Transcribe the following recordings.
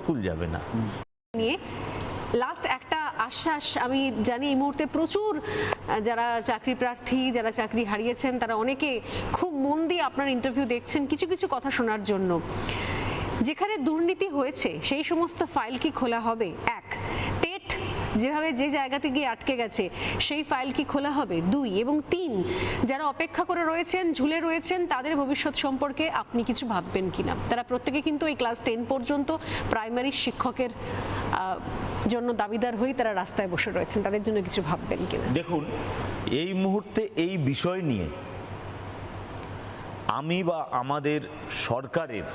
School যাবে না। নিয়ে লাস্ট একটা আশ্বাস আমি জানি এই মুহূর্তে প্রচুর যারা চাকরি প্রার্থী যারা চাকরি হারিয়েছেন তারা অনেকে খুব মন দিয়ে আপনার ইন্টারভিউ দেখছেন কিছু কিছু কথা শোনার জন্য। যেখানে দুর্নীতি হয়েছে সেই সমস্ত ফাইল কি খোলা হবে? এক, টেট যেভাবে যে জায়গাতে গিয়ে আটকে গেছে সেই ফাইল কি খোলা হবে? দুই এবং তিন, যারা অপেক্ষা করে রয়েছেন ঝুলে রয়েছেন তাদের ভবিষ্যৎ সম্পর্কে আপনি কিছু ভাববেন কিনা? তারা প্রত্যেকে কিন্তু এই ক্লাস 10 পর্যন্ত প্রাইমারি শিক্ষকের জন্য দাবিদার হয়ে তারা রাস্তায় বসে রয়েছেন, তাদের জন্য কিছু ভাববেন কিনা? দেখুন, এই মুহূর্তে এই বিষয় নিয়ে আমি বা আমাদের সরকারের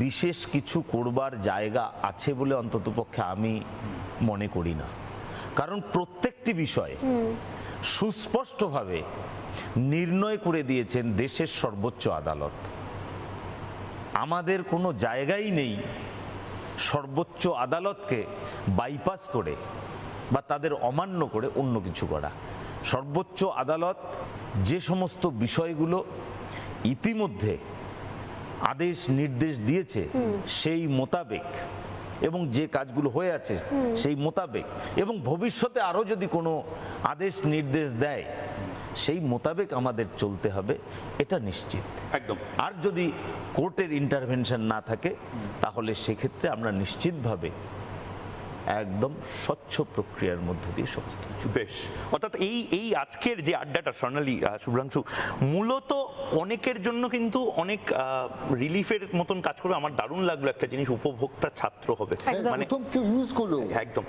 বিশেষ কিছু করবার জায়গা আছে বলে অন্ততপক্ষে আমি মনে করি না। কারণ প্রত্যেকটি বিষয় সুস্পষ্টভাবে নির্ণয় করে দিয়েছেন দেশের সর্বোচ্চ আদালত। আমাদের কোনো জায়গাই নেই সর্বোচ্চ আদালতকে বাইপাস করে বা তাদের অমান্য করে অন্য কিছু করা। সর্বোচ্চ আদালত যে সমস্ত বিষয়গুলো ইতিমধ্যে আদেশ নির্দেশ দিয়েছে সেই মোতাবেক এবং যে কাজগুলো হয়ে আছে সেই মোতাবেক এবং ভবিষ্যতে আরও যদি কোনো আদেশ নির্দেশ দেয় সেই মোতাবেক আমাদের চলতে হবে, এটা নিশ্চিত। একদম। আর যদি কোর্টের ইন্টারভেনশন না থাকে তাহলে সেক্ষেত্রে আমরা নিশ্চিতভাবে একদম স্বচ্ছ প্রক্রিয়ার মধ্য দিয়ে সমস্ত কিছু। বেশ, অর্থাৎ এই আজকের যে আড্ডাটা স্বর্ণালী, শুভ্রাংশু, মূলত অনেকের জন্য কিন্তু অনেক রিলিফের মতন কাজ করবে। আমার দারুণ লাগলো একটা জিনিস, উপভোক্তা ছাত্র হবে, মানে প্রথম কেউ ইউজ করলো। একদম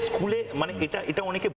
স্কুলে মানে এটা অনেকে